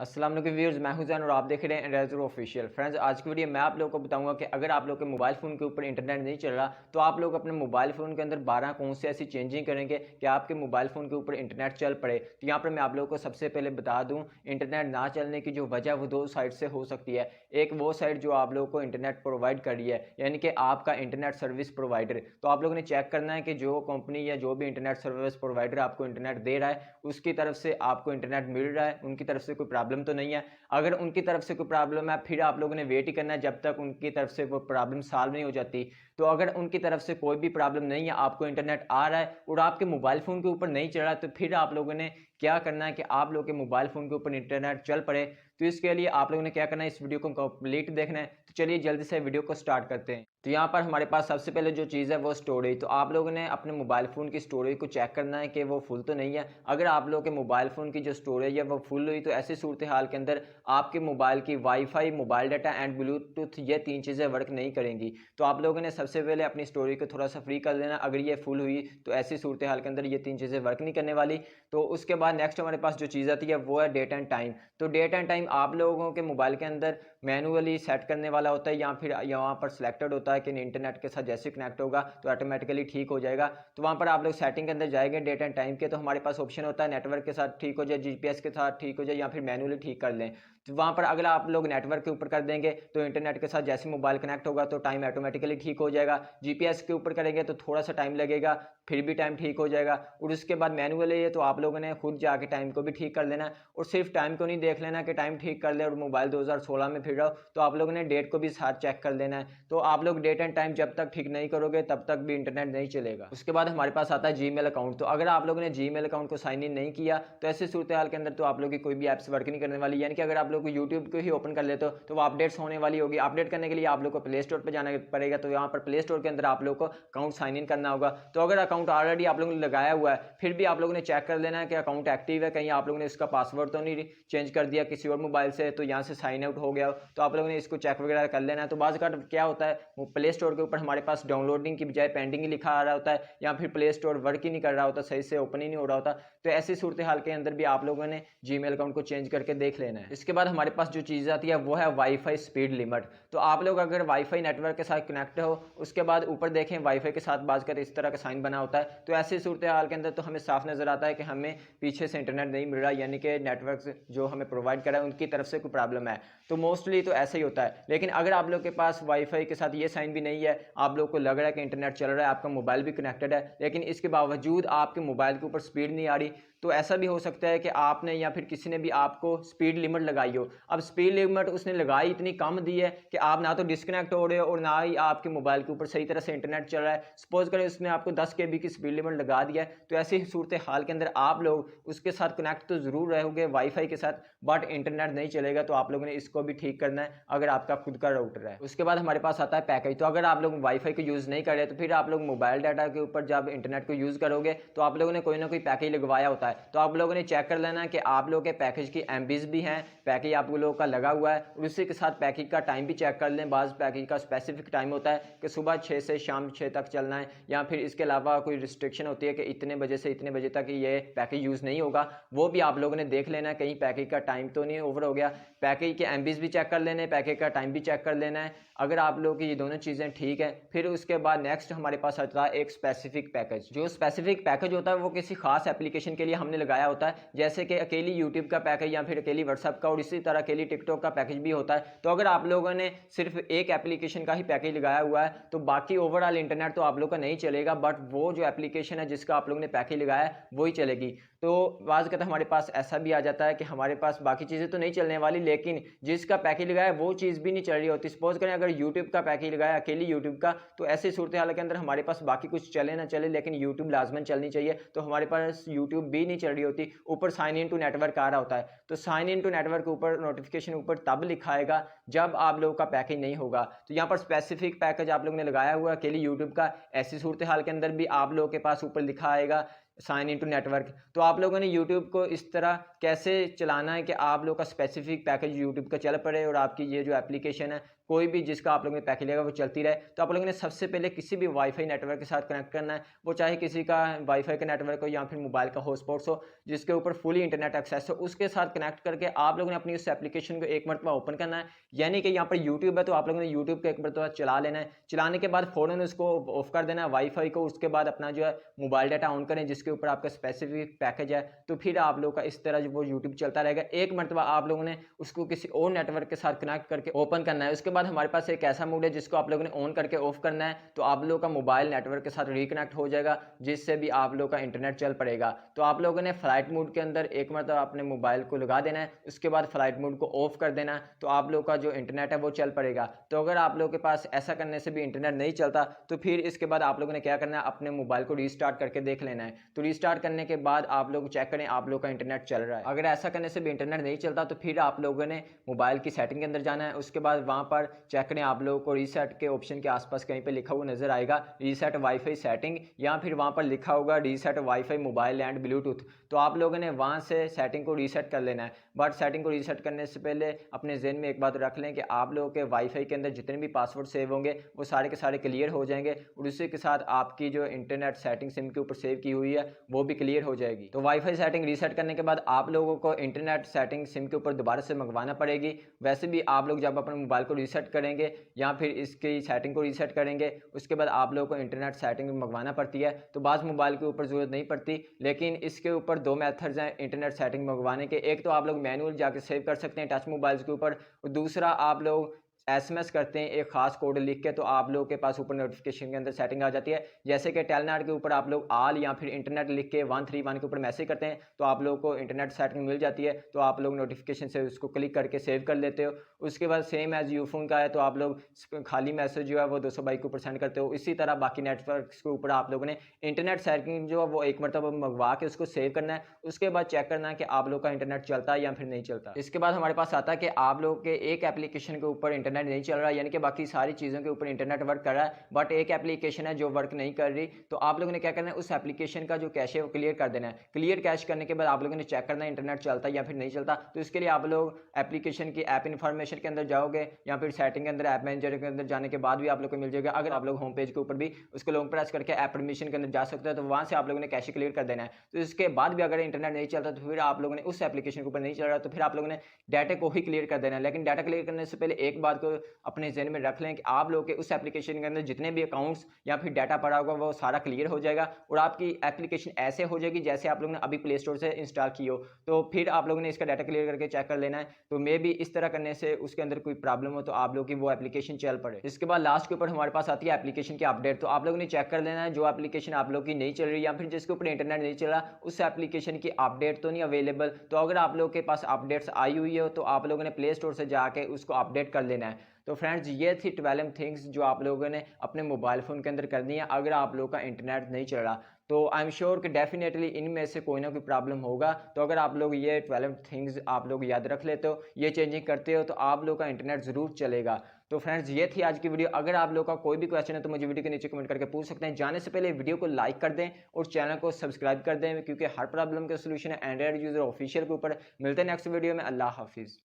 अस्सलाम वालेकुम व्यूअर्स, मैं हूं जैन और आप देख रहे हैं रेज़र ऑफिशियल। फ्रेंड्स, आज की वीडियो में आप लोगों को बताऊंगा कि अगर आप लोग के मोबाइल फ़ोन के ऊपर इंटरनेट नहीं चल रहा तो आप लोग अपने मोबाइल फ़ोन के अंदर 12 कौन से ऐसी चेंजिंग करेंगे कि आपके मोबाइल फ़ोन के ऊपर इंटरनेट चल पड़े। तो यहाँ पर मैं आप लोगों को सबसे पहले बता दूँ, इंटरनेट ना चलने की जो वजह वो दो साइड से हो सकती है। एक वो साइड जो आप लोगों को इंटरनेट प्रोवाइड कर रही है, यानी कि आपका इंटरनेट सर्विस प्रोवाइडर। तो आप लोगों ने चेक करना है कि जो कंपनी या जो भी इंटरनेट सर्विस प्रोवाइडर आपको इंटरनेट दे रहा है उसकी तरफ से आपको इंटरनेट मिल रहा है, उनकी तरफ से कोई प्रॉब्लम तो नहीं है। अगर उनकी तरफ से कोई प्रॉब्लम है फिर आप लोगों ने वेट ही करना है जब तक उनकी तरफ से वो प्रॉब्लम सॉल्व नहीं हो जाती। तो अगर उनकी तरफ से कोई भी प्रॉब्लम नहीं है, आपको इंटरनेट आ रहा है और आपके मोबाइल फ़ोन के ऊपर नहीं चल रहा, तो फिर आप लोगों ने क्या करना है कि आप लोगों के मोबाइल फ़ोन के ऊपर इंटरनेट चल पड़े। तो इसके लिए आप लोगों ने क्या करना है, इस वीडियो को कंप्लीट देखना है। तो चलिए जल्दी से वीडियो को स्टार्ट करते हैं। तो यहाँ पर हमारे पास सबसे पहले जो चीज़ है वो स्टोरेज। तो आप लोगों ने अपने मोबाइल फ़ोन की स्टोरेज को चेक करना है कि वो फुल तो नहीं है। अगर आप लोगों के मोबाइल फ़ोन की जो स्टोरेज है वो फुल हुई तो ऐसी सूरत हाल के अंदर आपके मोबाइल की wifi, mobile data and Bluetooth ये 3 चीज़ें वर्क नहीं करेंगी। तो आप लोगों ने सबसे पहले अपनी स्टोरेज को थोड़ा-सा फ्री कर लेना। अगर ये फुल हुई तो ऐसी सूरत हाल के अंदर ये 3 चीज़ें वर्क नहीं करने वाली। तो उसके बाद नेक्स्ट हमारे पास जो चीज़ आती है वो है डेट एंड टाइम। तो डेट एंड टाइम आप लोगों के मोबाइल के अंदर मैनुअली सेट करने वाला होता है या फिर यहाँ पर सिलेक्टेड होता है कि इंटरनेट के साथ जैसे कनेक्ट होगा तो ऑटोमेटिकली ठीक हो जाएगा। तो वहाँ पर आप लोग सेटिंग के अंदर जाएंगे डेट एंड टाइम के, तो हमारे पास ऑप्शन होता है नेटवर्क के साथ ठीक हो जाए, जीपीएस के साथ ठीक हो जाए या फिर मैनुअली ठीक कर लें। तो वहाँ पर अगर आप लोग नेटवर्क के ऊपर कर देंगे तो इंटरनेट के साथ जैसे मोबाइल कनेक्ट होगा तो टाइम ऑटोमेटिकली ठीक हो जाएगा। जीपीएस के ऊपर करेंगे तो थोड़ा सा टाइम लगेगा, फिर भी टाइम ठीक हो जाएगा। और उसके बाद मैनुअली है तो आप लोगों ने खुद जाके टाइम को भी ठीक कर लेना है और सिर्फ टाइम को नहीं देख लेना कि टाइम ठीक कर ले और मोबाइल 2016 में फिर रहो। तो आप लोगों ने डेट को भी साथ चेक कर लेना है। तो आप लोग डेट एंड टाइम जब तक ठीक नहीं करोगे तब तक भी इंटरनेट नहीं चलेगा। उसके बाद हमारे पास आता है जीमेल अकाउंट। तो अगर आप लोगों ने जीमेल अकाउंट को साइन इन नहीं किया तो ऐसे सूरत हाल के अंदर तो आप लोग की कोई भी ऐप्स वर्क नहीं करने वाली। यानी कि अगर आप लोग यूट्यूब को ही ओपन कर लेते हो तो वो अपडेट्स होने वाली होगी। अपडेट करने के लिए आप लोग को प्ले स्टोर पर जाना पड़ेगा। तो यहाँ पर प्ले स्टोर के अंदर आप लोग को अकाउंट साइन इन करना होगा। तो अगर अकाउंट ऑलरेडी आप लोगों ने लगाया हुआ है फिर भी आप लोगों ने चेक कर लेना है कि अकाउंट एक्टिव है, कहीं आप लोगों ने इसका पासवर्ड तो नहीं चेंज कर दिया किसी और मोबाइल से तो यहाँ से साइन आउट हो गया। तो आप लोगों ने इसको चेक वगैरह कर लेना है। तो बाज़ का क्या होता है, वो प्ले स्टोर के ऊपर हमारे पास डाउनलोडिंग की बजाय पेंडिंग ही लिखा आ रहा होता है या फिर प्ले स्टोर वर्क ही नहीं कर रहा होता, सही से ओपन ही नहीं हो रहा होता। तो ऐसी सूरत हाल के अंदर भी आप लोगों ने जीमेल अकाउंट को चेंज करके देख लेना है। इसके बाद हमारे पास जो चीज़ आती है वो है वाईफाई स्पीड लिमिट। तो आप लोग अगर वाईफाई नेटवर्क के साथ कनेक्ट हो उसके बाद ऊपर देखें वाईफाई के साथ बात करें इस तरह का साइन बना होता है। तो ऐसी सूरत हाल के अंदर तो हमें साफ नजर आता है कि हमें पीछे से इंटरनेट नहीं मिल रहा, यानी कि नेटवर्क जो हमें प्रोवाइड करा है उनकी तरफ से कोई प्रॉब्लम है। तो मोस्टली तो ऐसा ही होता है। लेकिन अगर आप लोग के पास वाईफाई के साथ ये साइन भी नहीं है, आप लोग को लग रहा है कि इंटरनेट चल रहा है, आपका मोबाइल भी कनेक्टेड है, लेकिन इसके बावजूद आपके मोबाइल के ऊपर स्पीड नहीं आ रही, तो ऐसा भी हो सकता है कि आपने या फिर किसी ने भी आपको स्पीड लिमिट लगाई हो। अब स्पीड लिमिट उसने लगाई इतनी कम दी है कि आप ना तो डिस्कनेक्ट हो रहे हो और ना ही आपके मोबाइल के ऊपर सही तरह से इंटरनेट चल रहा है। सपोज करें उसने आपको 10 KB की स्पीड लिमिट लगा दिया है, तो ऐसी सूरत हाल के अंदर आप लोग उसके साथ कनेक्ट तो ज़रूर रहोगे वाईफाई के साथ, बट इंटरनेट नहीं चलेगा। तो आप लोगों ने इसको भी ठीक करना है अगर आपका खुद का राउटर है। उसके बाद हमारे पास आता है पैकेज। तो अगर आप लोग वाईफाई को यूज़ नहीं कर रहे तो फिर आप लोग मोबाइल डाटा के ऊपर जब इंटरनेट को यूज़ करोगे तो आप लोगों ने कोई ना कोई पैकेज लगवाया होता है। तो आप लोगों ने चेक कर लेना कि आप लोगों के पैकेज की एमबीज भी हैं, पैकेज आप लोगों का लगा हुआ है, और उसी के साथ पैकेज का टाइम भी चेक कर लें। बाज़ पैकेज का स्पेसिफिक टाइम होता है कि सुबह 6 से शाम 6 तक चलना है, या फिर इसके अलावा कोई रिस्ट्रिक्शन होती है कि इतने बजे से इतने बजे तक ये पैकेज यूज़ नहीं होगा। वो भी आप लोगों ने देख लेना है कहीं पैकेज का टाइम तो नहीं ओवर हो गया। पैकेज के एमबीज भी चेक कर लेने, पैकेज का टाइम भी चेक कर लेना है। अगर आप लोगों की ये दोनों चीज़ें ठीक है फिर उसके बाद नेक्स्ट हमारे पास आता है एक स्पेसिफिक पैकेज। जो स्पेसिफिक पैकेज होता है वो किसी खास एप्लीकेशन के लिए हमने लगाया होता है, जैसे कि अकेली यूट्यूब का पैकेज या फिर अकेली व्हाट्सएप का, और इसी तरह अकेली टिकटॉक का पैकेज भी होता है। तो अगर आप लोगों ने सिर्फ एक एप्लीकेशन का ही पैकेज लगाया हुआ है तो बाकी ओवरऑल इंटरनेट तो आप लोग का नहीं चलेगा, बट वो जो एप्लीकेशन है जिसका आप लोगों ने पैकेज लगाया है वही चलेगी। तो बाज़ कहता हमारे पास ऐसा भी आ जाता है कि हमारे पास बाकी चीज़ें तो नहीं चलने वाली, लेकिन जिसका पैकेज लगाया वो चीज़ भी नहीं चल रही होती। सपोज करें अगर यूट्यूब का पैकेज लगाया अकेली यूट्यूब का, तो ऐसी सूरत हाल के अंदर हमारे पास बाकी कुछ चले ना चले लेकिन यूट्यूब लाजमन चलनी चाहिए, तो हमारे पास यूट्यूब भी नहीं चल रही होती। ऊपर साइन इन टू नेटवर्क आ रहा होता है, तो साइन इन टू नेटवर्क ऊपर नोटिफिकेशन ऊपर तब लिखाएगा जब आप लोगों का पैकेज नहीं होगा। तो यहाँ पर स्पेसिफिक पैकेज आप लोगों ने लगाया हुआ अकेली यूट्यूब का, ऐसी सूरत हाल के अंदर भी आप लोगों के पास ऊपर लिखा आएगा साइन इन टू नेटवर्क। तो आप लोगों ने यूट्यूब को इस तरह कैसे चलाना है कि आप लोग का स्पेसिफिक पैकेज यूट्यूब का चल पड़े और आपकी ये जो एप्लीकेशन है कोई भी जिसका आप लोगों ने पैकेज लेगा वो चलती रहे। तो आप लोगों ने सबसे पहले किसी भी वाईफाई नेटवर्क के साथ कनेक्ट करना है, वो चाहे किसी का वाईफाई का नेटवर्क हो या फिर मोबाइल का हॉटस्पॉट हो जिसके ऊपर फुली इंटरनेट एक्सेस हो, उसके साथ कनेक्ट करके आप लोगों ने अपनी उस एप्लीकेशन को एक मरतबा ओपन करना है। यानी कि यहाँ पर यूट्यूब है तो आप लोगों ने यूट्यूब को एक मरतबा चला लेना है। चलाने के बाद फ़ौरन उसको ऑफ कर देना है वाईफाई को। उसके बाद अपना जो है मोबाइल डाटा ऑन करें जिसके ऊपर आपका स्पेसिफिक पैकेज है, तो फिर आप लोग का इस तरह जो वो यूट्यूब चलता रहेगा। एक मरतबा आप लोगों ने उसको किसी और नेटवर्क के साथ कनेक्ट करके ओपन करना है। उसके बाद हमारे पास एक ऐसा मोड है जिसको आप लोगों ने ऑन करके ऑफ करना है, तो आप लोगों का मोबाइल नेटवर्क के साथ रिकनेक्ट हो जाएगा जिससे भी आप लोग का इंटरनेट चल पड़ेगा। तो आप लोगों ने फ्लाइट मोड के अंदर एक मरतबा अपने मोबाइल को लगा देना है, उसके बाद फ्लाइट मोड को ऑफ कर देना है, तो आप लोग का जो इंटरनेट है वो चल पड़ेगा। तो अगर आप लोगों के पास ऐसा करने से भी इंटरनेट नहीं चलता तो फिर इसके बाद आप लोगों ने क्या करना है, अपने मोबाइल को रीस्टार्ट करके देख लेना है। तो रीस्टार्ट करने के बाद आप लोग चेक करें आप लोग का इंटरनेट चल रहा है। अगर ऐसा करने से भी इंटरनेट नहीं चलता तो फिर आप लोगों ने मोबाइल की सेटिंग के अंदर जाना है। उसके बाद वहाँ पर चेक करें आप लोगों को रीसेट के ऑप्शन के आसपास कहीं पे लिखा हुआ नजर आएगा रीसेट वाईफाई सेटिंग, या फिर वहाँ पर लिखा होगा reset wifi mobile and Bluetooth. तो आप लोगों ने वहाँ से सेटिंग को रीसेट कर लेना है। बट सेटिंग को रीसेट करने से पहले अपने जहन में एक बात रख लें कि आप लोगों के वाईफाई के अंदर जितने भी पासवर्ड सेव होंगे वो सारे के सारे क्लियर हो जाएंगे और उसी के साथ आपकी जो इंटरनेट सेटिंग सिम के ऊपर सेव की हुई है वो भी क्लियर हो जाएगी। तो वाईफाई सेटिंग रीसेट करने के बाद आप लोगों को इंटरनेट सेटिंग सिम के ऊपर दोबारा से मंगवाना पड़ेगी। वैसे भी आप लोग जब अपने मोबाइल को रीसेट करेंगे या फिर इसकी सेटिंग को रीसेट करेंगे उसके बाद आप लोगों को इंटरनेट सेटिंग मंगवाना पड़ती है। तो बाज़ मोबाइल के ऊपर ज़रूरत नहीं पड़ती, लेकिन इसके ऊपर दो मेथड्स हैं इंटरनेट सेटिंग मंगवाने के। एक तो आप लोग मैनुअल जाके सेव कर सकते हैं टच मोबाइल्स के ऊपर, और दूसरा आप लोग एसएमएस करते हैं एक खास कोड लिख के, तो आप लोगों के पास ऊपर नोटिफिकेशन के अंदर सेटिंग आ जाती है। जैसे कि टेलनेट के ऊपर आप लोग आल या फिर इंटरनेट लिख के 131 के ऊपर मैसेज करते हैं तो आप लोगों को इंटरनेट सेटिंग मिल जाती है। तो आप लोग नोटिफिकेशन से उसको क्लिक करके सेव कर लेते हो। उसके बाद सेम एज यूफोन का है तो आप लोग खाली मैसेज जो है वो 222 के ऊपर सेंड करते हो। इसी तरह बाकी नेटवर्क के ऊपर आप लोगों ने इंटरनेट सेटिंग जो है वो एक मरतबा मंगवा के उसको सेव करना है। उसके बाद चेक करना है कि आप लोग का इंटरनेट चलता है या फिर नहीं चलता। इसके बाद हमारे पास आता है कि आप लोग के एक एप्लीकेशन के ऊपर इंटरनेट नहीं चल रहा, यानी कि बाकी सारी चीज़ों के ऊपर इंटरनेट वर्क कर रहा है बट एक एप्लीकेशन है जो वर्क नहीं कर रही। तो आप लोगों ने क्या करना है, उस एप्लीकेशन का जो कैश है वो क्लियर कर देना है। क्लियर कैश करने के बाद आप लोगों ने चेक करना है इंटरनेट चलता है या फिर नहीं चलता। तो इसके लिए आप लोग एप्लीकेशन की ऐप इन्फॉर्मेशन के अंदर जाओगे या फिर सेटिंग के अंदर ऐप मैनेजर के अंदर जाने के बाद भी आप लोग को मिल जाएगा। अगर आप लोग होम पेज के ऊपर भी उसको लॉन्ग प्रेस करके ऐप परमिशन के अंदर जा सकते हो तो वहाँ से आप लोगों ने कैश क्लियर कर देना है। तो इसके बाद भी अगर इंटरनेट नहीं चलता तो फिर आप लोगों ने उस एप्लीकेशन के ऊपर नहीं चल रहा तो फिर आप लोगों ने डाटा को ही क्लियर कर देना है। लेकिन डाटा क्लियर करने से पहले एक बात को अपने जहन में रख लें कि आप लोग के उस एप्लीकेशन के अंदर जितने भी अकाउंट्स या फिर डाटा पड़ा होगा वो सारा क्लियर हो जाएगा और आपकी एप्लीकेशन ऐसे हो जाएगी जैसे आप लोगों ने अभी प्ले स्टोर से इंस्टॉल की हो। तो फिर आप लोगों ने इसका डाटा क्लियर करके चेक कर लेना है। तो मे भी इस तरह करने से उसके अंदर कोई प्रॉब्लम हो तो आप लोग की वो एप्लीकेशन चल पड़े। इसके बाद लास्ट के ऊपर हमारे पास आती है एप्लीकेशन की अपडेट। तो आप लोगों ने चेक कर लेना है जो एप्लीकेशन आप लोग की नहीं चल रही या फिर जिसके ऊपर इंटरनेट नहीं चल रहा उस एप्लीकेशन की अपडेट तो नहीं अवेलेबल। तो अगर आप लोग के पास अपडेट्स आई हुई हो तो आप लोगों ने प्ले स्टोर से जाके उसको अपडेट कर लेना है। तो फ्रेंड्स ये थी 12 थिंग्स जो आप लोगों ने अपने मोबाइल फ़ोन के अंदर करनी है अगर आप लोगों का इंटरनेट नहीं चल रहा। तो आई एम श्योर कि डेफिनेटली इनमें से कोई ना कोई प्रॉब्लम होगा। तो अगर आप लोग ये 12 थिंग्स आप लोग याद रख लेते हो, ये चेंजिंग करते हो तो आप लोग का इंटरनेट ज़रूर चलेगा। तो फ्रेंड्स ये थी आज की वीडियो। अगर आप लोग का कोई भी क्वेश्चन है तो मुझे वीडियो के नीचे कमेंट करके पूछ सकते हैं। जाने से पहले वीडियो को लाइक कर दें और चैनल को सब्सक्राइब कर दें क्योंकि हर प्रॉब्लम का सोल्यूशन है एंड्रॉइड यूज़र ऑफिशियल के ऊपर। मिलते हैं नेक्स्ट वीडियो में। अल्लाह हाफिज़।